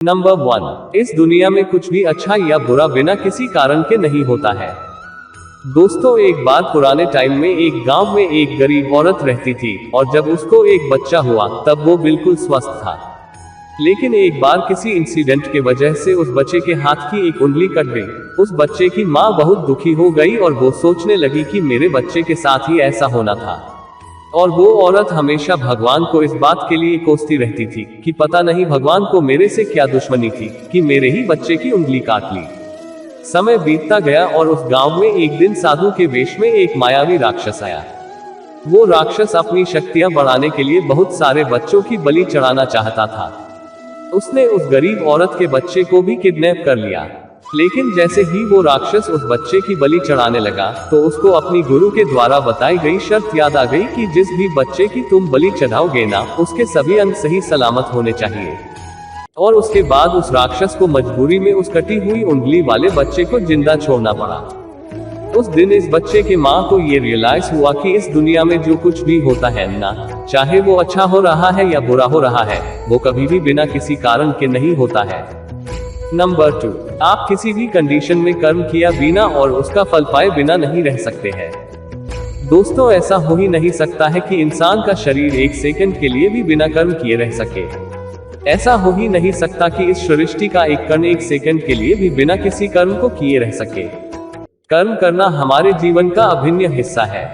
Number 1, इस दुनिया में कुछ भी अच्छा या बुरा बिना किसी कारण के नहीं होता है। दोस्तों, एक बार पुराने टाइम में एक गांव में एक गरीब औरत रहती थी, और जब उसको एक बच्चा हुआ तब वो बिल्कुल स्वस्थ था। लेकिन एक बार किसी इंसिडेंट के वजह से उस बच्चे के हाथ की एक उंगली कट गई। उस बच्चे की माँ बहुत दुखी हो गई और वो सोचने लगी कि मेरे बच्चे के साथ ही ऐसा होना था। और वो औरत हमेशा भगवान को इस बात के लिए कोसती रहती थी कि पता नहीं भगवान को मेरे से क्या दुश्मनी थी कि मेरे ही बच्चे की उंगली काट ली। समय बीतता गया और उस गांव में एक दिन साधु के वेश में एक मायावी राक्षस आया। वो राक्षस अपनी शक्तियां बढ़ाने के लिए बहुत सारे बच्चों की बलि चढ़ाना चाहता था। उसने उस गरीब औरत के बच्चे को भी किडनैप कर लिया। लेकिन जैसे ही वो राक्षस उस बच्चे की बलि चढ़ाने लगा तो उसको अपनी गुरु के द्वारा बताई गई शर्त याद आ गई कि जिस भी बच्चे की तुम बलि चढ़ाओगे ना, उसके सभी अंग सही सलामत होने चाहिए। और उसके बाद उस राक्षस को मजबूरी में उस कटी हुई उंगली वाले बच्चे को जिंदा छोड़ना पड़ा। उस दिन इस बच्चे के माँ को ये रियलाइज हुआ कि इस दुनिया में जो कुछ भी होता है ना, चाहे वो अच्छा हो रहा है या बुरा हो रहा है, वो कभी भी बिना किसी कारण के नहीं होता है। नंबर 2, आप किसी भी कंडीशन में कर्म किया बिना और उसका फल पाए बिना नहीं रह सकते हैं। दोस्तों, ऐसा हो ही नहीं सकता है कि इंसान का शरीर एक सेकंड के लिए भी बिना कर्म किए रह सके। ऐसा हो ही नहीं सकता कि इस सृष्टि का एक कण एक सेकंड के लिए भी बिना किसी कर्म को किए रह सके। कर्म करना हमारे जीवन का अभिन्न हिस्सा है।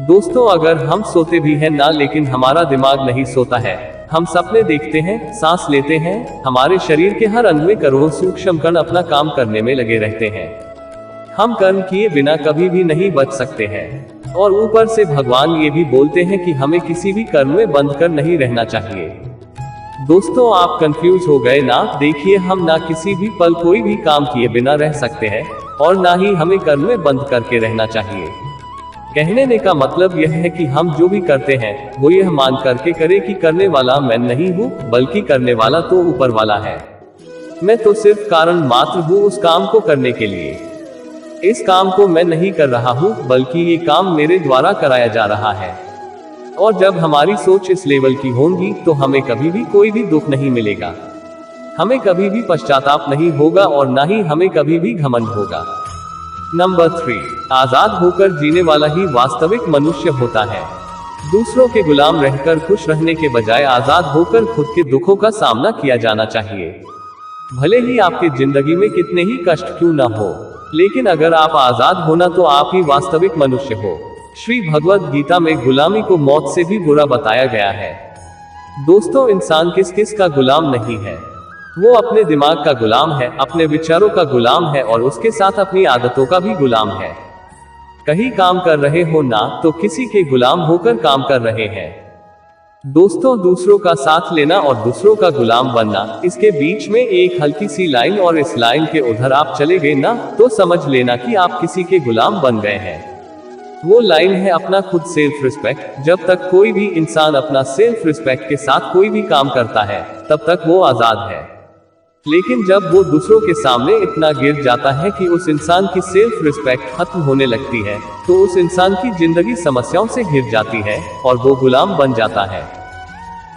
दोस्तों, अगर हम सोते भी हैं ना, लेकिन हमारा दिमाग नहीं सोता है। हम सपने देखते हैं, सांस लेते हैं, हमारे शरीर के हर अंग में करोड़ों सूक्ष्म कण अपना काम करने में लगे रहते हैं। हम कर्म किए बिना कभी भी नहीं बच सकते हैं। और ऊपर से भगवान ये भी बोलते हैं कि हमें किसी भी कर्म में बंद कर नहीं रहना चाहिए। दोस्तों, आप कंफ्यूज हो गए ना? देखिए, हम ना किसी भी पल कोई भी काम किए बिना रह सकते हैं और ना ही हमें कर्म में बंद करके रहना चाहिए। कहने का मतलब यह है कि हम जो भी करते हैं वो यह मान करके करें कि करने वाला मैं नहीं हूँ, बल्कि करने वाला तो ऊपर वाला है। मैं तो सिर्फ कारण मात्र हूँ उस काम को करने के लिए। इस काम को मैं नहीं कर रहा हूँ, बल्कि ये काम मेरे द्वारा कराया जा रहा है। और जब हमारी सोच इस लेवल की होगी तो हमें कभी भी कोई भी दुख नहीं मिलेगा, हमें कभी भी पश्चाताप नहीं होगा और ना ही हमें कभी भी घमंड होगा। नंबर 3, आजाद होकर जीने वाला ही वास्तविक मनुष्य होता है। दूसरों के गुलाम रहकर खुश रहने के बजाय आजाद होकर खुद के दुखों का सामना किया जाना चाहिए। भले ही आपके जिंदगी में कितने ही कष्ट क्यों ना हो, लेकिन अगर आप आजाद होना तो आप ही वास्तविक मनुष्य हो। श्री भगवद गीता में गुलामी को मौत से भी बुरा बताया गया है। दोस्तों, इंसान किस किस का गुलाम नहीं है। वो अपने दिमाग का गुलाम है, अपने विचारों का गुलाम है और उसके साथ अपनी आदतों का भी गुलाम है। कहीं काम कर रहे हो ना, तो किसी के गुलाम होकर काम कर रहे हैं। दोस्तों, दूसरों का साथ लेना और दूसरों का गुलाम बनना, इसके बीच में एक हल्की सी लाइन, और इस लाइन के उधर आप चले गए ना, तो समझ लेना कि आप किसी के गुलाम बन गए हैं। वो लाइन है अपना खुद सेल्फ रिस्पेक्ट। जब तक कोई भी इंसान अपना सेल्फ रिस्पेक्ट के साथ कोई भी काम करता है, तब तक वो आजाद है। लेकिन जब वो दूसरों के सामने इतना गिर जाता है कि उस इंसान की सेल्फ रिस्पेक्ट खत्म होने लगती है, तो उस इंसान की जिंदगी समस्याओं से घिर जाती है और वो गुलाम बन जाता है।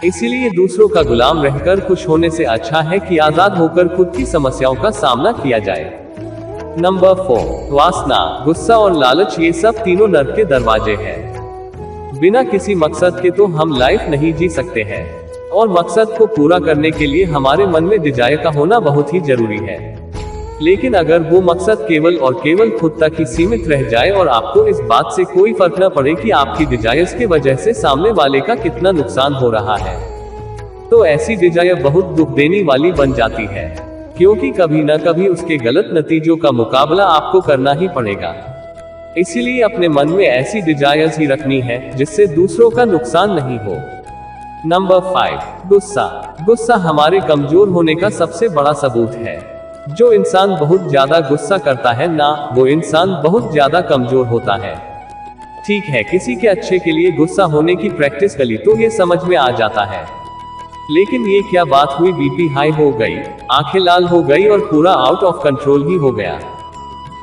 इसीलिए दूसरों का गुलाम रहकर खुश होने से अच्छा है कि आजाद होकर खुद की समस्याओं का सामना किया जाए। नंबर 4, वासना, गुस्सा और लालच, ये सब तीनों नर्क के दरवाजे हैं। बिना किसी मकसद के तो हम लाइफ नहीं जी सकते हैं, और मकसद को पूरा करने के लिए हमारे मन में डिजायर का होना बहुत ही जरूरी है। लेकिन अगर वो मकसद केवल और केवल खुद तक ही सीमित रह जाए और आपको इस बात से कोई फर्क न पड़े कि आपकी डिजायर्स के वजह से सामने वाले का कितना नुकसान हो रहा है, तो ऐसी डिजायर बहुत दुख देने वाली बन जाती है, क्योंकि कभी न कभी उसके गलत नतीजों का मुकाबला आपको करना ही पड़ेगा। इसीलिए अपने मन में ऐसी डिजायर्स ही रखनी है जिससे दूसरों का नुकसान नहीं हो। नंबर 5, गुस्सा। गुस्सा हमारे कमजोर होने का सबसे बड़ा सबूत है। जो इंसान बहुत ज्यादा गुस्सा करता है ना, वो इंसान बहुत ज्यादा कमजोर होता है। ठीक है, किसी के अच्छे के लिए गुस्सा होने की प्रैक्टिस करी तो ये समझ में आ जाता है, लेकिन ये क्या बात हुई, बीपी हाई हो गई, आंखें लाल हो गई और पूरा आउट ऑफ कंट्रोल ही हो गया।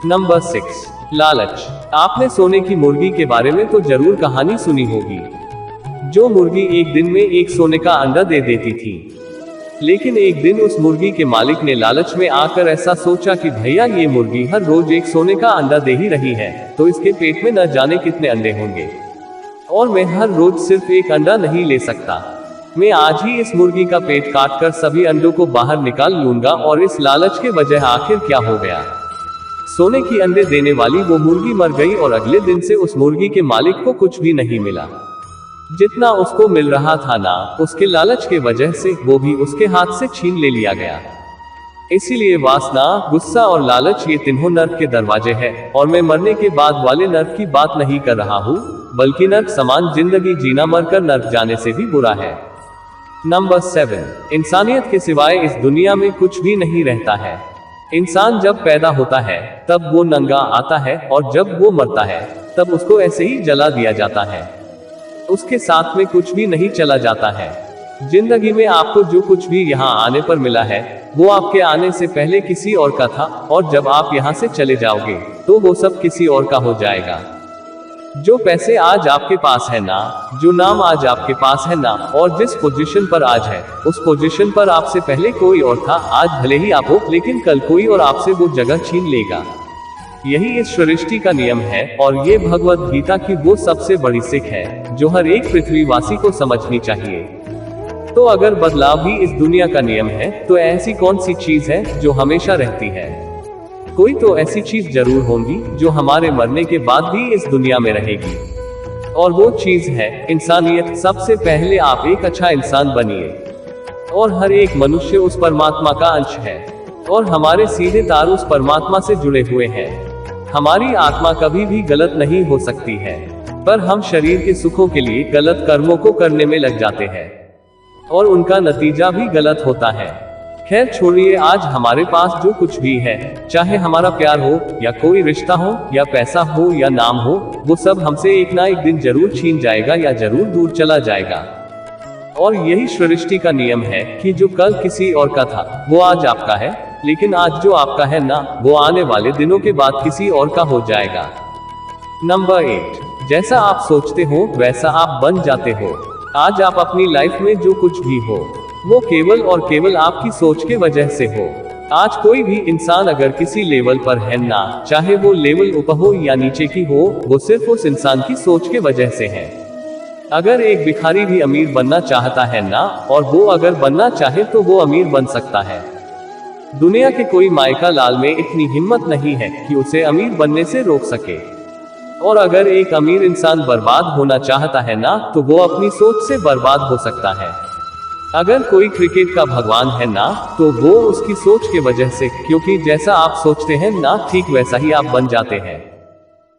नंबर 6, लालच। आपने सोने की मुर्गी के बारे में तो जरूर कहानी सुनी होगी। जो मुर्गी एक दिन में एक सोने का अंडा दे देती थी, लेकिन एक दिन उस मुर्गी के मालिक ने लालच में आकर ऐसा सोचा कि भैया ये मुर्गी हर रोज एक सोने का अंडा दे ही रही है, तो इसके पेट में न जाने कितने अंडे होंगे, और मैं हर रोज सिर्फ एक अंडा नहीं ले सकता। मैं आज ही इस मुर्गी का पेट काटकर सभी अंडों को बाहर निकाल लूंगा। और इस लालच के वजह आखिर क्या हो गया, सोने की अंडे देने वाली वो मुर्गी मर गई और अगले दिन से उस मुर्गी के मालिक को कुछ भी नहीं मिला। जितना उसको मिल रहा था ना, उसके लालच के वजह से वो भी उसके हाथ से छीन ले लिया गया। इसीलिए वासना, गुस्सा और लालच ये तीनों नर्क के दरवाजे हैं। और मैं मरने के बाद वाले नर्क की बात नहीं कर रहा हूँ, बल्कि नर्क समान जिंदगी जीना मरकर नर्क जाने से भी बुरा है। नंबर 7, इंसानियत के सिवाय इस दुनिया में कुछ भी नहीं रहता है। इंसान जब पैदा होता है तब वो नंगा आता है, और जब वो मरता है तब उसको ऐसे ही जला दिया जाता है। उसके साथ में कुछ भी नहीं चला जाता है। जिंदगी में आपको जो कुछ भी यहाँ आने पर मिला है, वो आपके आने से पहले किसी और का था, और जब आप यहाँ से चले जाओगे तो वो सब किसी और का हो जाएगा। जो पैसे आज आपके पास है ना, जो नाम आज आपके पास है ना, और जिस पोजीशन पर आज है, उस पोजीशन पर आपसे पहले कोई और था। आज भले ही आप हो, लेकिन कल कोई और आपसे वो जगह छीन लेगा। यही इस सृष्टि का नियम है, और ये भगवत गीता की वो सबसे बड़ी सीख है जो हर एक पृथ्वीवासी को समझनी चाहिए। तो अगर बदलाव ही इस दुनिया का नियम है, तो ऐसी कौन सी चीज है जो हमेशा रहती है? कोई तो ऐसी चीज जरूर होगी जो हमारे मरने के बाद भी इस दुनिया में रहेगी, और वो चीज है इंसानियत। सबसे पहले आप एक अच्छा इंसान बनिए, और हर एक मनुष्य उस परमात्मा का अंश है, और हमारे सीधे तार उस परमात्मा से जुड़े हुए हैं। हमारी आत्मा कभी भी गलत नहीं हो सकती है, पर हम शरीर के सुखों के लिए गलत कर्मों को करने में लग जाते हैं, और उनका नतीजा भी गलत होता है। खैर छोड़िए, आज हमारे पास जो कुछ भी है, चाहे हमारा प्यार हो या कोई रिश्ता हो या पैसा हो या नाम हो, वो सब हमसे एक ना एक दिन जरूर छीन जाएगा या जरूर दूर चला जाएगा। और यही सृष्टि का नियम है कि जो कल किसी और का था वो आज आपका है, लेकिन आज जो आपका है ना, वो आने वाले दिनों के बाद किसी और का हो जाएगा। नंबर 8, जैसा आप सोचते हो वैसा आप बन जाते हो। आज आप अपनी लाइफ में जो कुछ भी हो, वो केवल और केवल आपकी सोच के वजह से हो। आज कोई भी इंसान अगर किसी लेवल पर है ना, चाहे वो लेवल ऊपर हो या नीचे की हो, वो सिर्फ उस इंसान की सोच के वजह से है। अगर एक भिखारी भी अमीर बनना चाहता है ना, और वो अगर बनना चाहे तो वो अमीर बन सकता है। दुनिया के कोई मायका लाल में इतनी हिम्मत नहीं है कि उसे अमीर बनने से रोक सके। और अगर एक अमीर इंसान बर्बाद होना चाहता है ना, तो वो अपनी सोच से बर्बाद हो सकता है। अगर कोई क्रिकेट का भगवान है ना, तो वो उसकी सोच के वजह से, क्योंकि जैसा आप सोचते हैं ना, ठीक वैसा ही आप बन जाते हैं।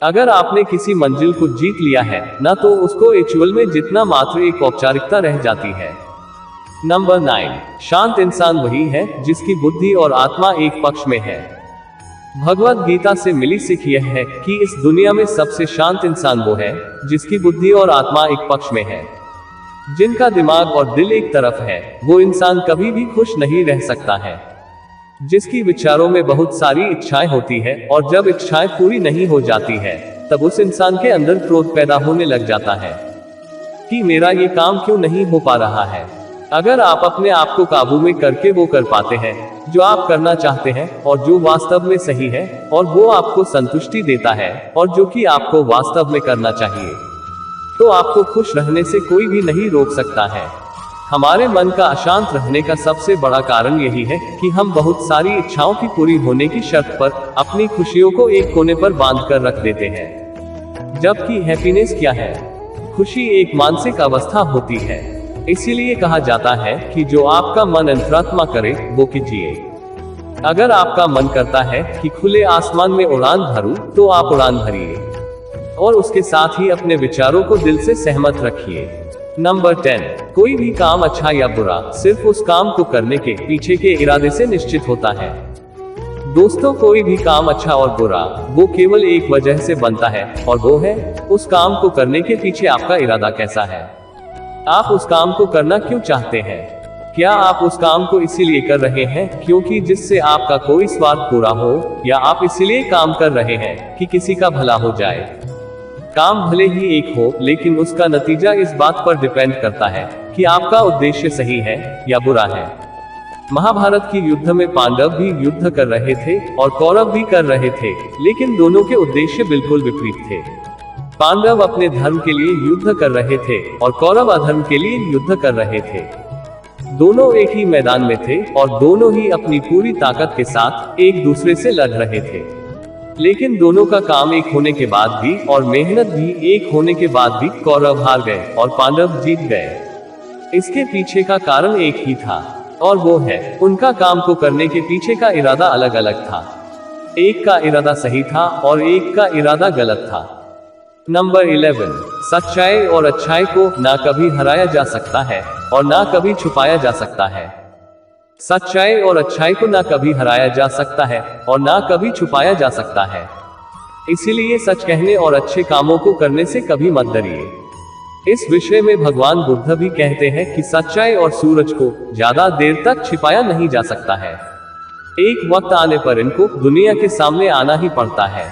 अगर आपने किसी मंजिल को जीत लिया है ना, तो उसको एक्चुअल में जितना मात्र एक औपचारिकता रह जाती है। नंबर 9, शांत इंसान वही है जिसकी बुद्धि और आत्मा एक पक्ष में है। भगवत गीता से मिली सीख यह है कि इस दुनिया में सबसे शांत इंसान वो है जिसकी बुद्धि और आत्मा एक पक्ष में है। जिनका दिमाग और दिल एक तरफ है, वो इंसान कभी भी खुश नहीं रह सकता है। जिसकी विचारों में बहुत सारी इच्छाएं होती है, और जब इच्छाएं पूरी नहीं हो जाती है, तब उस इंसान के अंदर क्रोध पैदा होने लग जाता है कि मेरा ये काम क्यों नहीं हो पा रहा है। अगर आप अपने आप को काबू में करके वो कर पाते हैं जो आप करना चाहते हैं, और जो वास्तव में सही है, और वो आपको संतुष्टि देता है, और जो कि आपको वास्तव में करना चाहिए, तो आपको खुश रहने से कोई भी नहीं रोक सकता है। हमारे मन का अशांत रहने का सबसे बड़ा कारण यही है कि हम बहुत सारी इच्छाओं की पूरी होने की शर्त पर अपनी खुशियों को एक कोने पर बांध कर रख देते हैं। जबकि हैप्पीनेस क्या है? खुशी एक मानसिक अवस्था होती है। इसीलिए कहा जाता है कि जो आपका मन अंतरात्मा करे वो कीजिए। अगर आपका मन करता है कि खुले आसमान में उड़ान भरूं, तो आप उड़ान भरिए, और उसके साथ ही अपने विचारों को दिल से सहमत रखिए। नंबर 10, कोई भी काम अच्छा या बुरा सिर्फ उस काम को करने के पीछे के इरादे से निश्चित होता है। दोस्तों, कोई भी काम अच्छा और बुरा वो केवल एक वजह से बनता है, और वो है उस काम को करने के पीछे आपका इरादा कैसा है। आप उस काम को करना क्यों चाहते हैं? क्या आप उस काम को इसीलिए कर रहे हैं क्योंकि जिससे आपका कोई स्वार्थ पूरा हो, या आप इसीलिए काम कर रहे हैं कि किसी का भला हो जाए? काम भले ही एक हो, लेकिन उसका नतीजा इस बात पर डिपेंड करता है कि आपका उद्देश्य सही है या बुरा है। महाभारत की युद्ध में पांडव भी युद्ध कर रहे थे और कौरव भी कर रहे थे, लेकिन दोनों के उद्देश्य बिल्कुल विपरीत थे। पांडव अपने धर्म के लिए युद्ध कर रहे थे और कौरव अधर्म के लिए युद्ध कर रहे थे। दोनों एक ही मैदान में थे और दोनों ही अपनी पूरी ताकत के साथ एक दूसरे से लड़ रहे थे। लेकिन दोनों का काम एक होने के बाद भी और मेहनत भी एक होने के बाद भी कौरव हार गए और पांडव जीत गए। इसके पीछे का कारण एक ही था, और वो है, उनका काम को करने के पीछे का इरादा अलग अलग था। एक का इरादा सही था और एक का इरादा गलत था। नंबर 11, सच्चाई और अच्छाई को ना कभी हराया जा सकता है और ना कभी छुपाया जा सकता है। सच्चाई और अच्छाई को ना कभी हराया जा सकता है और ना कभी छुपाया जा सकता है। इसीलिए सच कहने और अच्छे कामों को करने से कभी मत डरिए। इस विषय में भगवान बुद्ध भी कहते हैं कि सच्चाई और सूरज को ज्यादा देर तक छिपाया नहीं जा सकता है। एक वक्त आने पर इनको दुनिया के सामने आना ही पड़ता है।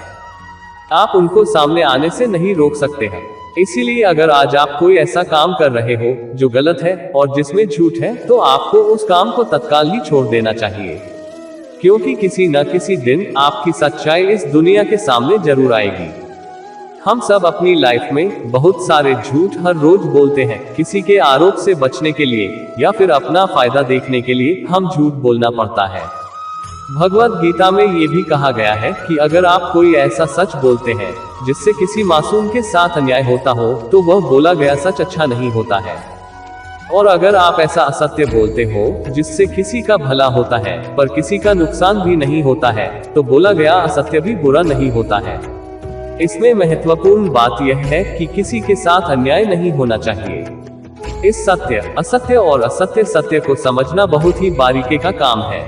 आप उनको सामने आने से नहीं रोक सकते हैं। इसीलिए अगर आज आप कोई ऐसा काम कर रहे हो जो गलत है और जिसमें झूठ है, तो आपको उस काम को तत्काल ही छोड़ देना चाहिए, क्योंकि किसी न किसी दिन आपकी सच्चाई इस दुनिया के सामने जरूर आएगी। हम सब अपनी लाइफ में बहुत सारे झूठ हर रोज बोलते हैं। किसी के आरोप से बचने के लिए या फिर अपना फायदा देखने के लिए हम झूठ बोलना पड़ता है। भगवद गीता में ये भी कहा गया है कि अगर आप कोई ऐसा सच बोलते हैं जिससे किसी मासूम के साथ अन्याय होता हो, तो वह बोला गया सच अच्छा नहीं होता है। और अगर आप ऐसा असत्य बोलते हो जिससे किसी का भला होता है पर किसी का नुकसान भी नहीं होता है, तो बोला गया असत्य भी बुरा नहीं होता है। इसमें महत्वपूर्ण बात यह है कि किसी के साथ अन्याय नहीं होना चाहिए। इस सत्य, असत्य और असत्य सत्य को समझना बहुत ही बारीकी का काम है।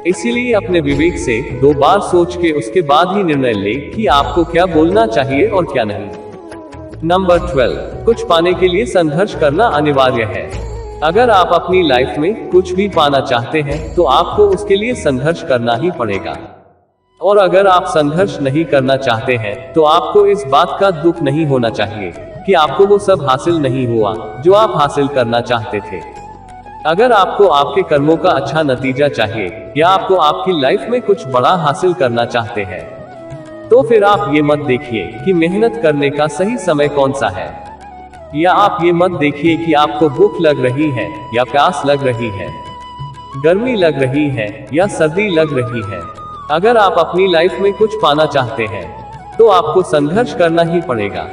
इसीलिए अपने विवेक से 2 बार सोच के उसके बाद ही निर्णय ले कि आपको क्या बोलना चाहिए और क्या नहीं। नंबर 12, कुछ पाने के लिए संघर्ष करना अनिवार्य है। अगर आप अपनी लाइफ में कुछ भी पाना चाहते हैं तो आपको उसके लिए संघर्ष करना ही पड़ेगा। और अगर आप संघर्ष नहीं करना चाहते हैं तो आपको इस बात का दुख नहीं होना चाहिए कि आपको वो सब हासिल नहीं हुआ जो आप हासिल करना चाहते थे। अगर आपको आपके कर्मों का अच्छा नतीजा चाहिए या आपको आपकी लाइफ में कुछ बड़ा हासिल करना चाहते हैं, तो फिर आप ये मत देखिए कि मेहनत करने का सही समय कौन सा है, या आप ये मत देखिए कि आपको भूख लग रही है या प्यास लग रही है, गर्मी लग रही है या सर्दी लग रही है। अगर आप अपनी लाइफ में कुछ पाना चाहते हैं तो आपको संघर्ष करना ही पड़ेगा।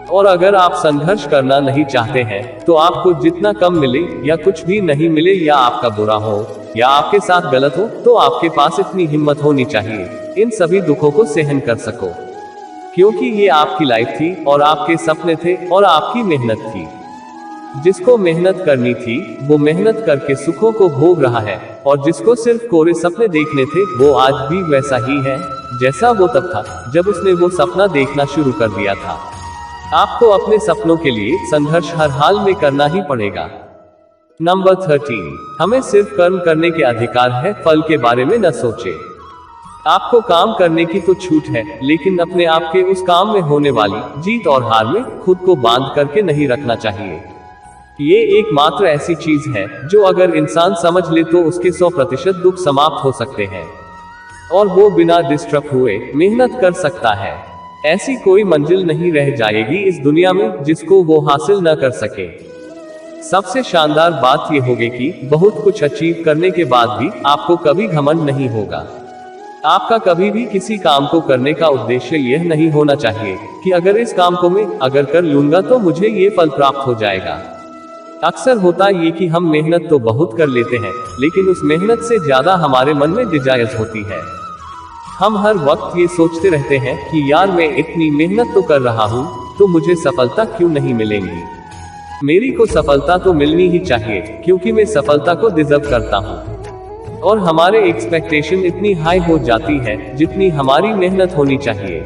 और अगर आप संघर्ष करना नहीं चाहते हैं तो आपको जितना कम मिले या कुछ भी नहीं मिले, या आपका बुरा हो या आपके साथ गलत हो, तो आपके पास इतनी हिम्मत होनी चाहिए इन सभी दुखों को सहन कर सको, क्योंकि ये आपकी लाइफ थी और आपके सपने थे और आपकी मेहनत थी। जिसको मेहनत करनी थी वो मेहनत करके सुखों को भोग रहा है, और जिसको सिर्फ कोरे सपने देखने थे वो आज भी वैसा ही है जैसा वो तब था जब उसने वो सपना देखना शुरू कर दिया था। आपको अपने सपनों के लिए संघर्ष हर हाल में करना ही पड़ेगा। नंबर 13, हमें सिर्फ कर्म करने के अधिकार है, फल के बारे में न सोचे। आपको काम करने की तो छूट है, लेकिन अपने आप के उस काम में होने वाली जीत और हार में खुद को बांध करके नहीं रखना चाहिए। ये एकमात्र ऐसी चीज है जो अगर इंसान समझ ले तो उसके 100% दुख समाप्त हो सकते हैं और वो बिना डिस्टर्ब हुए मेहनत कर सकता है। ऐसी कोई मंजिल नहीं रह जाएगी इस दुनिया में जिसको वो हासिल न कर सके। सबसे शानदार बात यह होगी कि बहुत कुछ अचीव करने के बाद भी आपको कभी घमंड नहीं होगा। आपका कभी भी किसी काम को करने का उद्देश्य यह नहीं होना चाहिए कि अगर इस काम को मैं अगर कर लूंगा तो मुझे ये फल प्राप्त हो जाएगा। अक्सर होता ये कि हम मेहनत तो बहुत कर लेते हैं, लेकिन उस मेहनत से ज्यादा हमारे मन में डिजायर्स होती है। हम हर वक्त ये सोचते रहते हैं कि यार मैं इतनी मेहनत तो कर रहा हूँ, तो मुझे सफलता क्यों नहीं मिलेंगी। मेरी को सफलता तो मिलनी ही चाहिए क्योंकि मैं सफलता को डिजर्व करता हूँ। और हमारे एक्सपेक्टेशन इतनी हाई हो जाती है जितनी हमारी मेहनत होनी चाहिए।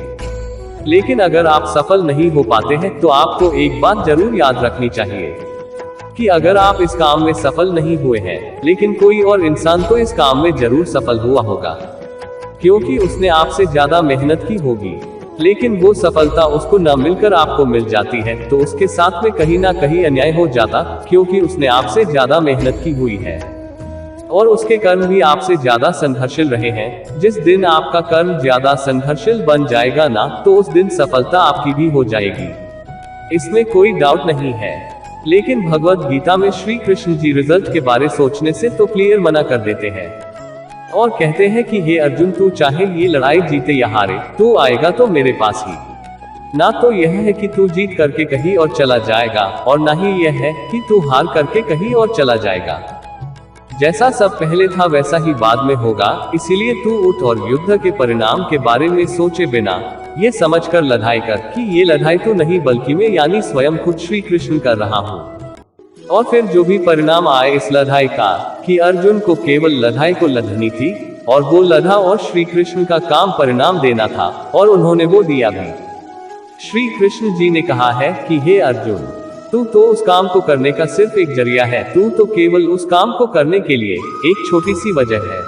लेकिन अगर आप सफल नहीं हो पाते हैं तो आपको एक बात जरूर याद रखनी चाहिए कि अगर आप इस काम में सफल नहीं हुए हैं, लेकिन कोई और इंसान तो इस काम में जरूर सफल हुआ होगा, क्योंकि उसने आपसे ज्यादा मेहनत की होगी। लेकिन वो सफलता उसको न मिलकर आपको मिल जाती है तो उसके साथ में कहीं ना कहीं अन्याय हो जाता, क्योंकि उसने आपसे ज्यादा मेहनत की हुई है। और उसके कर्म भी आपसे ज्यादा संघर्षशील रहे हैं। जिस दिन आपका कर्म ज्यादा संघर्षशील बन जाएगा ना, तो उस दिन सफलता आपकी भी हो जाएगी, इसमें कोई डाउट नहीं है। लेकिन भगवत गीता में श्री कृष्ण जी रिजल्ट के बारे सोचने से तो क्लियर मना कर देते हैं और कहते हैं कि हे अर्जुन, तू चाहे ये लड़ाई जीते या हारे, तू आएगा तो मेरे पास ही। ना तो यह है कि तू जीत करके कहीं और चला जाएगा, और ना ही यह है कि तू हार करके कहीं और चला जाएगा। जैसा सब पहले था वैसा ही बाद में होगा, इसीलिए तू उठ और युद्ध के परिणाम के बारे में सोचे बिना ये समझकर लड़ाई कर कि ये लड़ाई तो नहीं बल्कि मैं यानी स्वयं खुद श्री कृष्ण कर रहा हूँ। और फिर जो भी परिणाम आए इस लड़ाई का, कि अर्जुन को केवल लड़ाई को लड़नी थी और वो लड़ा, और श्री कृष्ण का काम परिणाम देना था और उन्होंने वो दिया भी। श्री कृष्ण जी ने कहा है कि हे अर्जुन, तू तो उस काम को करने का सिर्फ एक जरिया है, तू तो केवल उस काम को करने के लिए एक छोटी सी वजह है,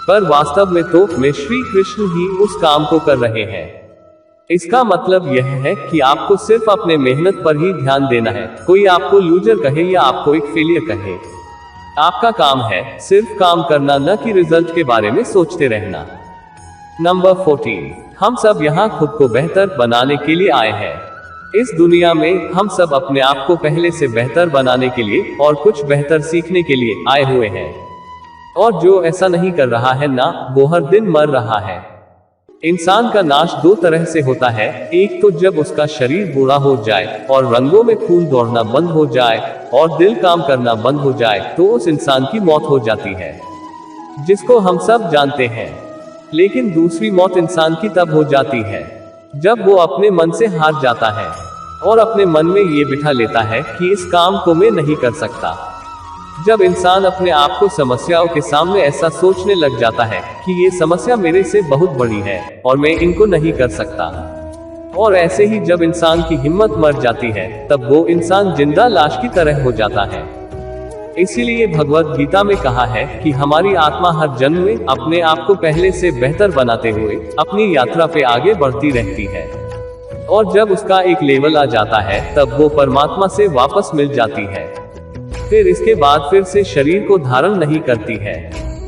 पर वास्तव में तो मैं श्री कृष्ण ही उस काम को कर रहे हैं। इसका मतलब यह है कि आपको सिर्फ अपने मेहनत पर ही ध्यान देना है। कोई आपको लूजर कहे या आपको एक फेलियर कहे, आपका काम है सिर्फ काम करना, न कि रिजल्ट के बारे में सोचते रहना। नंबर 14, हम सब यहाँ खुद को बेहतर बनाने के लिए आए हैं। इस दुनिया में हम सब अपने आप को पहले से बेहतर बनाने के लिए और कुछ बेहतर सीखने के लिए आए हुए हैं। और जो ऐसा नहीं कर रहा है ना, वो हर दिन मर रहा है। इंसान का नाश दो तरह से होता है, एक तो जब उसका शरीर बूढ़ा हो जाए और रंगों में खून दौड़ना बंद हो जाए और दिल काम करना बंद हो जाए, तो उस इंसान की मौत हो जाती है, जिसको हम सब जानते हैं। लेकिन दूसरी मौत इंसान की तब हो जाती है जब वो अपने मन से हार जाता है और अपने मन में ये बिठा लेता है कि इस काम को मैं नहीं कर सकता। जब इंसान अपने आप को समस्याओं के सामने ऐसा सोचने लग जाता है कि ये समस्या मेरे से बहुत बड़ी है और मैं इनको नहीं कर सकता, और ऐसे ही जब इंसान की हिम्मत मर जाती है, तब वो इंसान जिंदा लाश की तरह हो जाता है। इसीलिए भगवत गीता में कहा है कि हमारी आत्मा हर जन्म में अपने आप को पहले से बेहतर बनाते हुए अपनी यात्रा पे आगे बढ़ती रहती है, और जब उसका एक लेवल आ जाता है तब वो परमात्मा से वापस मिल जाती है। फिर इसके बाद फिर से शरीर को धारण नहीं करती है।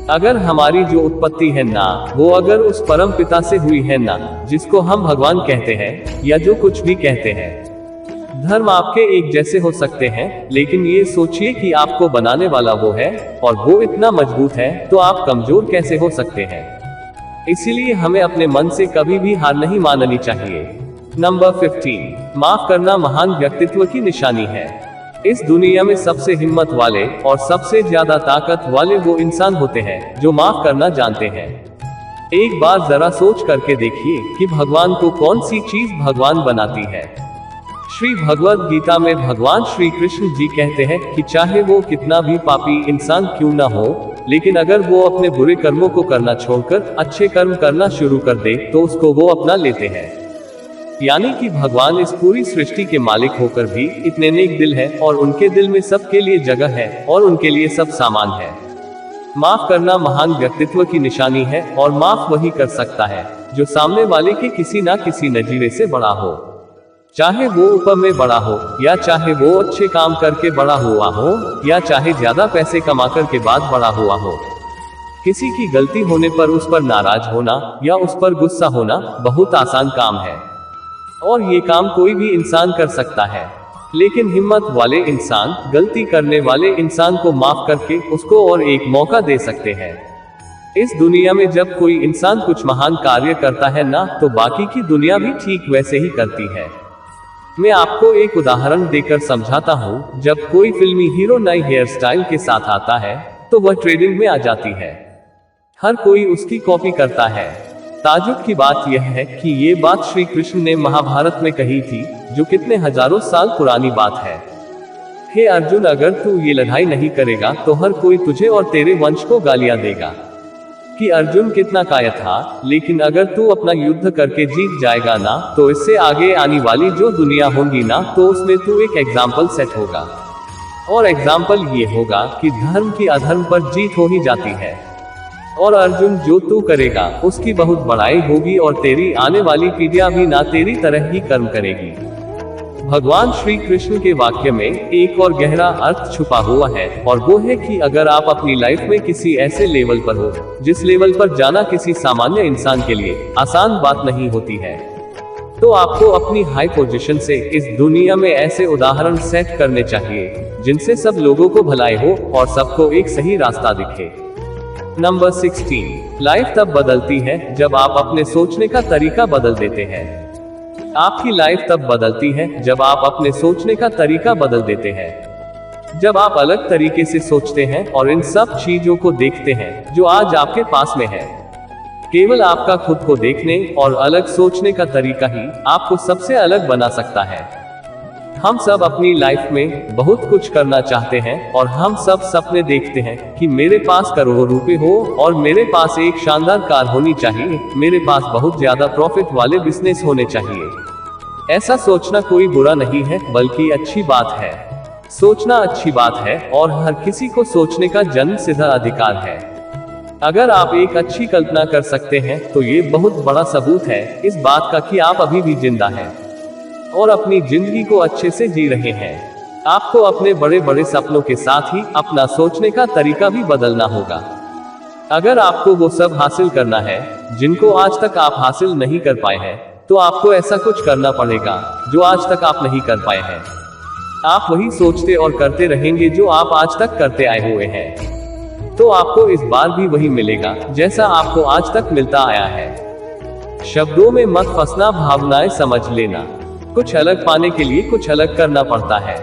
अगर हमारी जो उत्पत्ति है ना, वो अगर उस परम पिता से हुई है ना, जिसको हम भगवान कहते हैं या जो कुछ भी कहते हैं। धर्म आपके एक जैसे हो सकते हैं, लेकिन ये सोचिए कि आपको बनाने वाला वो है और वो इतना मजबूत है, तो आप कमजोर कैसे हो सकते हैं। इसीलिए हमें अपने मन से कभी भी हार नहीं माननी चाहिए। नंबर 15, माफ करना महान व्यक्तित्व की निशानी है। इस दुनिया में सबसे हिम्मत वाले और सबसे ज्यादा ताकत वाले वो इंसान होते हैं जो माफ करना जानते हैं। एक बार जरा सोच करके देखिए कि भगवान को कौन सी चीज भगवान बनाती है। श्री भगवत गीता में भगवान श्री कृष्ण जी कहते हैं कि चाहे वो कितना भी पापी इंसान क्यों ना हो, लेकिन अगर वो अपने बुरे कर्मों को करना छोड़कर अच्छे कर्म करना शुरू कर दे, तो उसको वो अपना लेते हैं। यानी कि भगवान इस पूरी सृष्टि के मालिक होकर भी इतने नेक दिल है, और उनके दिल में सबके लिए जगह है और उनके लिए सब सामान है। माफ करना महान व्यक्तित्व की निशानी है, और माफ वही कर सकता है जो सामने वाले के किसी ना किसी नजीरे से बड़ा हो, चाहे वो ऊपर में बड़ा हो, या चाहे वो अच्छे काम करके बड़ा हुआ हो, या चाहे ज्यादा पैसे कमाकर के बाद बड़ा हुआ हो। किसी की गलती होने पर उस पर नाराज होना या उस पर गुस्सा होना बहुत आसान काम है, और ये काम कोई भी इंसान कर सकता है। लेकिन हिम्मत वाले इंसान गलती करने वाले इंसान को माफ करके उसको और एक मौका दे सकते हैं। इस दुनिया में जब कोई इंसान कुछ महान कार्य करता है ना, तो बाकी की दुनिया भी ठीक वैसे ही करती है। मैं आपको एक उदाहरण देकर समझाता हूँ। जब कोई फिल्मी हीरो नई हेयर स्टाइल के साथ आता है, तो वह ट्रेंडिंग में आ जाती है, हर कोई उसकी कॉपी करता है। ताजुब की बात यह है कि ये बात श्री कृष्ण ने महाभारत में कही थी, जो कितने हजारों साल पुरानी बात है। हे अर्जुन, अगर तू ये लड़ाई नहीं करेगा तो हर कोई तुझे और तेरे वंश को गालियां देगा कि अर्जुन कितना कायर था। लेकिन अगर तू अपना युद्ध करके जीत जाएगा ना, तो इससे आगे आने वाली जो दुनिया होगी ना, तो उसमें तू एक एग्जाम्पल सेट होगा, और एग्जाम्पल ये होगा कि धर्म की अधर्म पर जीत हो ही जाती है। और अर्जुन, जो तू करेगा उसकी बहुत बड़ाई होगी, और तेरी आने वाली पीढ़ियां भी ना तेरी तरह ही कर्म करेगी। भगवान श्री कृष्ण के वाक्य में एक और गहरा अर्थ छुपा हुआ है, और वो है कि अगर आप अपनी लाइफ में किसी ऐसे लेवल पर हो जिस लेवल पर जाना किसी सामान्य इंसान के लिए आसान बात नहीं होती है, तो आपको अपनी हाई पोजीशन से इस दुनिया में ऐसे उदाहरण सेट करने चाहिए जिनसे सब लोगों को भलाई हो और सबको एक सही रास्ता दिखे। नंबर 16, लाइफ तब बदलती है जब आप अपने सोचने का तरीका बदल देते हैं। आपकी लाइफ तब बदलती है जब आप अपने सोचने का तरीका बदल देते हैं। जब आप अलग तरीके से सोचते हैं और इन सब चीजों को देखते हैं जो आज आपके पास में है। केवल आपका खुद को देखने और अलग सोचने का तरीका ही आपको सबसे अलग बना सकता है। हम सब अपनी लाइफ में बहुत कुछ करना चाहते हैं और हम सब सपने देखते हैं कि मेरे पास करोड़ों रुपए हो और मेरे पास एक शानदार कार होनी चाहिए, मेरे पास बहुत ज्यादा प्रॉफिट वाले बिजनेस होने चाहिए। ऐसा सोचना कोई बुरा नहीं है, बल्कि अच्छी बात है। सोचना अच्छी बात है और हर किसी को सोचने का जन्म सिद्ध अधिकार है। अगर आप एक अच्छी कल्पना कर सकते हैं तो ये बहुत बड़ा सबूत है इस बात का कि आप अभी भी जिंदा हैं और अपनी जिंदगी को अच्छे से जी रहे हैं। आपको अपने बड़े बड़े सपनों के साथ ही अपना सोचने का तरीका भी बदलना होगा। अगर आपको वो सब हासिल करना है जिनको आज तक आप हासिल नहीं कर पाए हैं, तो आपको ऐसा कुछ करना पड़ेगा जो आज तक आप नहीं कर पाए हैं। आप वही सोचते और करते रहेंगे जो आप आज तक करते आए हुए हैं, तो आपको इस बार भी वही मिलेगा जैसा आपको आज तक मिलता आया है। शब्दों में मत फंसना, भावनाएं समझ लेना। कुछ अलग पाने के लिए कुछ अलग करना पड़ता है।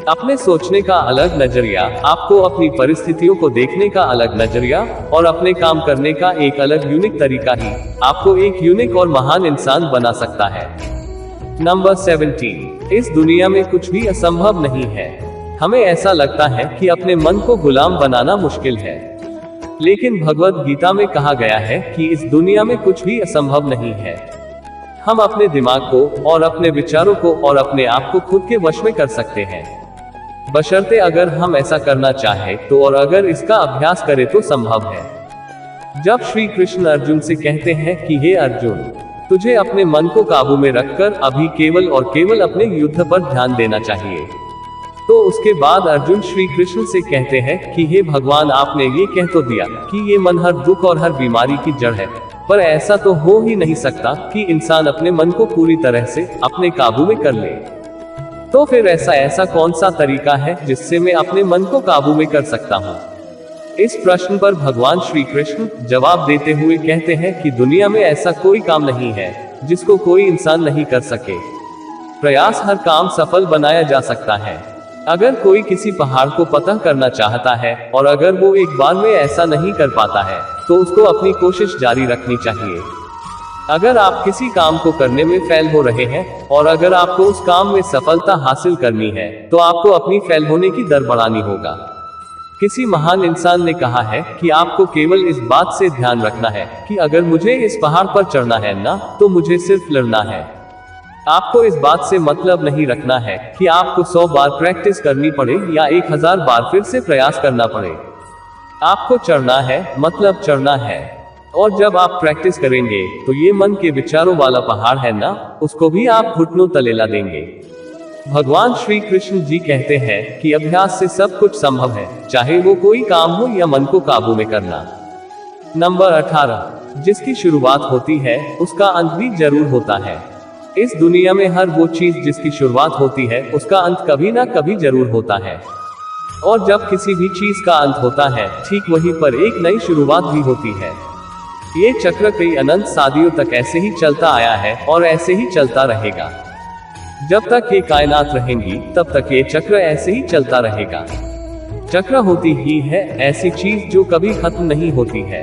अपने सोचने का अलग नजरिया आपको अपनी परिस्थितियों को देखने का अलग नजरिया और अपने काम करने का एक अलग यूनिक तरीका ही आपको एक यूनिक और महान इंसान बना सकता है। नंबर 17, इस दुनिया में कुछ भी असंभव नहीं है। हमें ऐसा लगता है कि अपने मन को गुलाम बनाना मुश्किल है, लेकिन भगवद गीता में कहा गया है कि इस दुनिया में कुछ भी असंभव नहीं है। हम अपने दिमाग को और अपने विचारों को और अपने आप को खुद के वश में कर सकते हैं, बशर्ते अगर हम ऐसा करना चाहें तो, और अगर इसका अभ्यास करें तो संभव है। जब श्री कृष्ण अर्जुन से कहते हैं कि हे अर्जुन, तुझे अपने मन को काबू में रखकर अभी केवल और केवल अपने युद्ध पर ध्यान देना चाहिए, तो उसके बाद अर्जुन श्री कृष्ण से कहते हैं कि हे भगवान, आपने ये कह तो दिया कि ये मन हर दुख और हर बीमारी की जड़ है, पर ऐसा तो हो ही नहीं सकता कि इंसान अपने मन को पूरी तरह से अपने काबू में कर ले। तो फिर ऐसा कौन सा तरीका है जिससे मैं अपने मन को काबू में कर सकता हूँ? इस प्रश्न पर भगवान श्री कृष्ण जवाब देते हुए कहते हैं कि दुनिया में ऐसा कोई काम नहीं है जिसको कोई इंसान नहीं कर सके। प्रयास हर काम सफल बनाया जा सकता है। अगर कोई किसी पहाड़ को फतह करना चाहता है और अगर वो एक बार में ऐसा नहीं कर पाता है, तो उसको अपनी कोशिश जारी रखनी चाहिए। अगर आप किसी काम को करने में फेल हो रहे हैं और अगर आपको उस काम में सफलता हासिल करनी है, तो आपको अपनी फेल होने की दर बढ़ानी होगा। किसी महान इंसान ने कहा है कि आपको केवल इस बात से ध्यान रखना है कि अगर मुझे इस पहाड़ पर चढ़ना है ना, तो मुझे सिर्फ लड़ना है। आपको इस बात से मतलब नहीं रखना है कि आपको 100 बार प्रैक्टिस करनी पड़े या 1000 बार फिर से प्रयास करना पड़े। आपको चढ़ना है, मतलब चढ़ना है। और जब आप प्रैक्टिस करेंगे तो ये मन के विचारों वाला पहाड़ है ना, उसको भी आप घुटनों तले ला देंगे। भगवान श्री कृष्ण जी कहते हैं कि अभ्यास से सब कुछ संभव है, चाहे वो कोई काम हो या मन को काबू में करना। नंबर 18, जिसकी शुरुआत होती है उसका अंत भी जरूर होता है। इस दुनिया में हर वो चीज जिसकी शुरुआत होती है उसका अंत कभी ना कभी जरूर होता है, और जब किसी भी चीज का अंत होता है, ठीक वहीं पर एक नई शुरुआत भी होती है। ये चक्र कई अनंत सदियों तक ऐसे ही चलता आया है और ऐसे ही चलता रहेगा। जब तक ये कायनात रहेंगी तब तक ये चक्र ऐसे ही चलता रहेगा। चक्र होती ही है ऐसी चीज जो कभी खत्म नहीं होती है।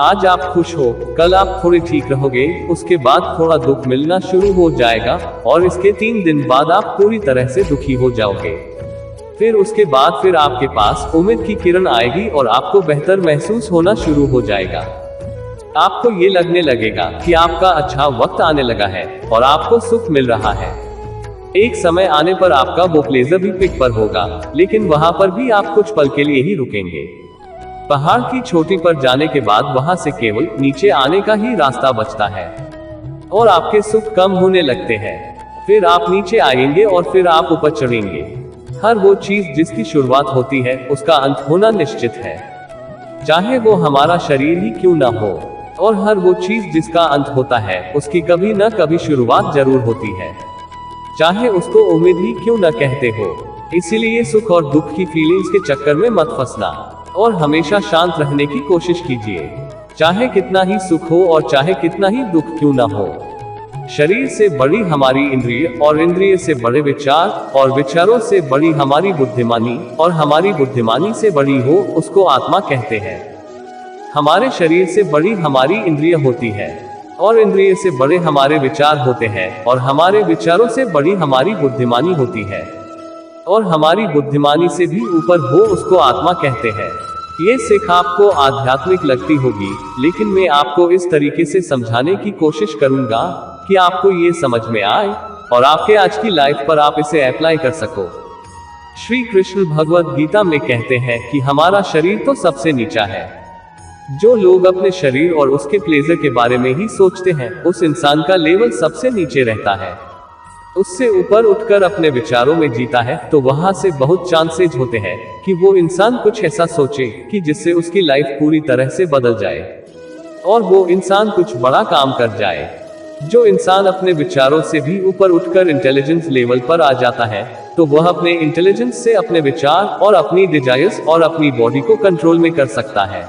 आज आप खुश हो, कल आप थोड़े ठीक रहोगे, उसके बाद थोड़ा दुख मिलना शुरू हो जाएगा और इसके 3 दिन बाद आप पूरी तरह से दुखी हो जाओगे। फिर उसके बाद फिर आपके पास उम्मीद की किरण आएगी और आपको बेहतर महसूस होना शुरू हो जाएगा। आपको ये लगने लगेगा कि आपका अच्छा वक्त आने लगा है और आपको सुख मिल रहा है। एक समय आने पर आपका वो प्लेजर भी पिक पर होगा, लेकिन वहां पर भी आप कुछ पल के लिए ही रुकेंगे। पहाड़ की चोटी पर जाने के बाद वहां से केवल नीचे आने का ही रास्ता बचता है और आपके सुख कम होने लगते हैं। फिर आप नीचे आएंगे और फिर आप ऊपर चढ़ेंगे। हर वो चीज जिसकी शुरुआत होती है उसका अंत होना निश्चित है, चाहे वो हमारा शरीर ही क्यों ना हो। और हर वो चीज जिसका अंत होता है उसकी कभी न कभी शुरुआत जरूर होती है, चाहे उसको उम्मीद ही क्यों न कहते हो। इसीलिए सुख और दुख की फीलिंग्स के चक्कर में मत फंसना और हमेशा शांत रहने की कोशिश कीजिए, चाहे कितना ही सुख हो और चाहे कितना ही दुख क्यों ना हो। शरीर से बड़ी हमारी इंद्रिय और इंद्रिय से बड़े विचार और विचारों से बड़ी हमारी बुद्धिमानी और हमारी बुद्धिमानी से बड़ी हो उसको आत्मा कहते हैं। हमारे शरीर से बड़ी हमारी इंद्रिय होती है और इंद्रिय से बड़े हमारे विचार होते हैं और हमारे विचारों से बड़ी हमारी बुद्धिमानी होती है और हमारी बुद्धिमानी से भी ऊपर हो उसको आत्मा कहते हैं। ये सीख आपको आध्यात्मिक लगती होगी, लेकिन मैं आपको इस तरीके से समझाने की कोशिश करूंगा कि आपको ये समझ में आए और आपके आज की लाइफ पर आप इसे अप्लाई कर सको। श्री कृष्ण भगवद गीता में कहते हैं कि हमारा शरीर तो सबसे नीचा है। जो लोग अपने शरीर और उसके प्लेजर के बारे में ही सोचते हैं, उस इंसान का लेवल सबसे नीचे रहता है। उससे ऊपर उठकर अपने विचारों में जीता है तो वहां से बहुत चांसेस होते हैं कि वो इंसान कुछ ऐसा सोचे कि जिससे उसकी लाइफ पूरी तरह से बदल जाए और वो इंसान कुछ बड़ा काम कर जाए। जो इंसान अपने विचारों से भी ऊपर उठकर इंटेलिजेंस लेवल पर आ जाता है तो वह अपने इंटेलिजेंस से अपने विचार और अपनी डिजायर्स और अपनी बॉडी को कंट्रोल में कर सकता है।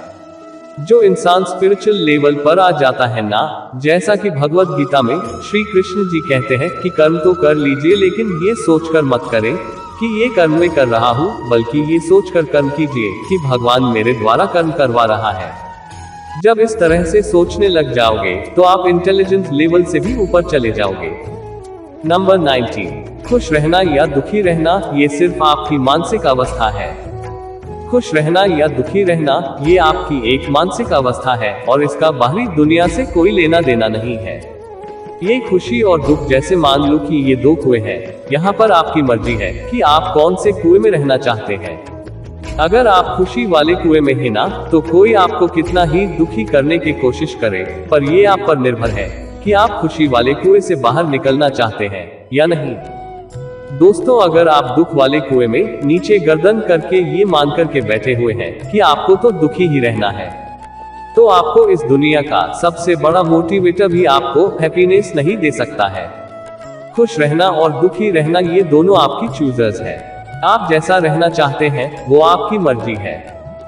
जो इंसान स्पिरिचुअल लेवल पर आ जाता है ना, जैसा कि भगवत गीता में श्री कृष्ण जी कहते हैं कि कर्म तो कर लीजिए लेकिन ये सोचकर मत करें कि ये कर्म मैं कर रहा हूँ, बल्कि ये सोचकर कर्म कीजिए कि भगवान मेरे द्वारा कर्म करवा रहा है। जब इस तरह से सोचने लग जाओगे तो आप इंटेलिजेंस लेवल से भी ऊपर चले जाओगे। नंबर 19, खुश रहना या दुखी रहना ये सिर्फ आपकी मानसिक अवस्था है। खुश रहना या दुखी रहना ये आपकी एक मानसिक अवस्था है और इसका बाहरी दुनिया से कोई लेना देना नहीं है। ये खुशी और दुख जैसे मान लो कि ये दो कुएं हैं, यहाँ पर आपकी मर्जी है कि आप कौन से कुएं में रहना चाहते हैं। अगर आप खुशी वाले कुएं में हैं ना, तो कोई आपको कितना ही दुखी करने की कोशिश करे, पर ये आप पर निर्भर है कि आप खुशी वाले कुएं से बाहर निकलना चाहते हैं या नहीं। दोस्तों, अगर आप दुख वाले कुएं में नीचे गर्दन करके ये मान करके बैठे हुए हैं कि आपको तो दुखी ही रहना है, तो आपको इस दुनिया का सबसे बड़ा मोटिवेटर भी आपको हैप्पीनेस नहीं दे सकता है। खुश रहना और दुखी रहना ये दोनों आपकी चूजर्स है। आप जैसा रहना चाहते हैं वो आपकी मर्जी है।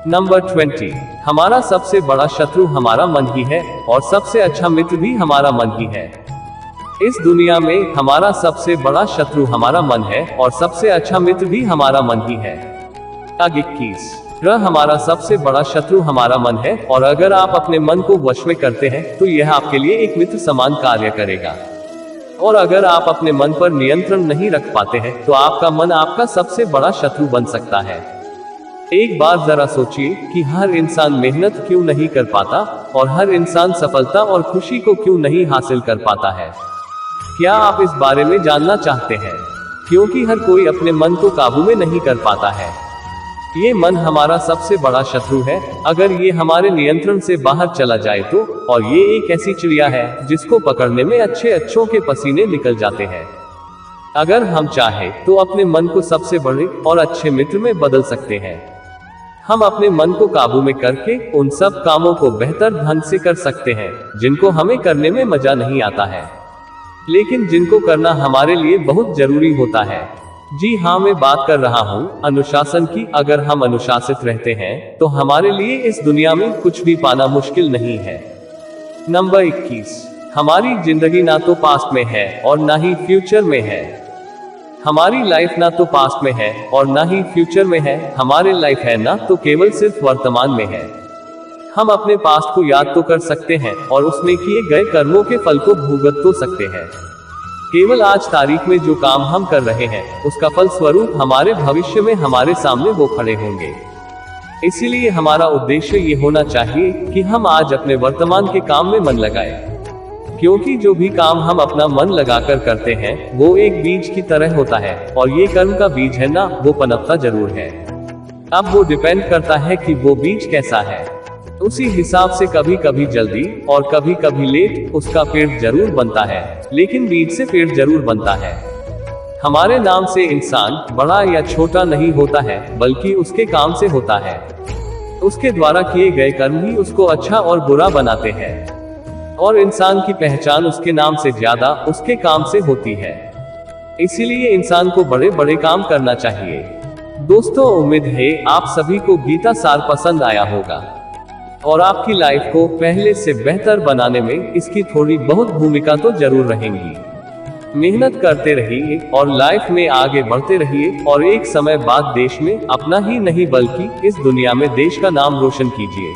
नंबर 20, हमारा सबसे बड़ा शत्रु हमारा मन ही है और सबसे अच्छा मित्र भी हमारा मन ही है। इस दुनिया में हमारा सबसे बड़ा शत्रु हमारा मन है और सबसे अच्छा मित्र भी हमारा मन ही है। 21, हमारा सबसे बड़ा शत्रु हमारा मन है और अगर आप अपने मन को वश में करते हैं तो यह आपके लिए एक मित्र समान कार्य करेगा। और अगर आप अपने मन पर नियंत्रण नहीं रख पाते हैं तो आपका मन आपका सबसे बड़ा शत्रु बन सकता है। एक बार जरा सोचिए कि हर इंसान मेहनत क्यों नहीं कर पाता और हर इंसान सफलता और खुशी को क्यों नहीं हासिल कर पाता है। क्या आप इस बारे में जानना चाहते हैं? क्योंकि हर कोई अपने मन को काबू में नहीं कर पाता है। ये मन हमारा सबसे बड़ा शत्रु है। अगर ये हमारे नियंत्रण से बाहर चला जाए तो, और ये एक ऐसी चिड़िया है जिसको पकड़ने में अच्छों के पसीने निकल जाते हैं। अगर हम चाहे तो अपने मन को सबसे बड़े और अच्छे मित्र में बदल सकते हैं। हम अपने मन को काबू में करके उन सब कामों को बेहतर ढंग से कर सकते हैं जिनको हमें करने में मजा नहीं आता है, लेकिन जिनको करना हमारे लिए बहुत जरूरी होता है। जी हाँ, मैं बात कर रहा हूँ अनुशासन की। अगर हम अनुशासित रहते हैं तो हमारे लिए इस दुनिया में कुछ भी पाना मुश्किल नहीं है। नंबर 21, हमारी जिंदगी ना तो पास्ट में है और ना ही फ्यूचर में है। हमारी लाइफ ना तो पास्ट में है और ना ही फ्यूचर में है। हमारी लाइफ है ना तो केवल सिर्फ वर्तमान में है। हम अपने पास्ट को याद तो कर सकते हैं और उसमें किए गए कर्मों के फल को भुगत तो सकते हैं। केवल आज तारीख में जो काम हम कर रहे हैं उसका फल स्वरूप हमारे भविष्य में हमारे सामने वो खड़े होंगे। इसीलिए हमारा उद्देश्य ये होना चाहिए कि हम आज अपने वर्तमान के काम में मन लगाएं, क्योंकि जो भी काम हम अपना मन लगाकर करते हैं वो एक बीज की तरह होता है और ये कर्म का बीज है ना, वो पनपता जरूर है। अब वो डिपेंड करता है कि वो बीज कैसा है। उसी हिसाब से कभी कभी जल्दी और कभी कभी लेट उसका पेड़ जरूर बनता है, लेकिन बीज से पेड़ जरूर बनता है। हमारे नाम से इंसान बड़ा या छोटा नहीं होता है, बल्कि उसके काम से होता है। उसके द्वारा किए गए कर्म ही उसको अच्छा और बुरा बनाते हैं, और इंसान की पहचान उसके नाम से ज्यादा उसके काम से होती है। इसीलिए इंसान को बड़े बड़े काम करना चाहिए। दोस्तों, उम्मीद है आप सभी को गीता सार पसंद आया होगा और आपकी लाइफ को पहले से बेहतर बनाने में इसकी थोड़ी बहुत भूमिका तो जरूर रहेंगी। मेहनत करते रहिए और लाइफ में आगे बढ़ते रहिए, और एक समय बाद देश में अपना ही नहीं बल्कि इस दुनिया में देश का नाम रोशन कीजिए।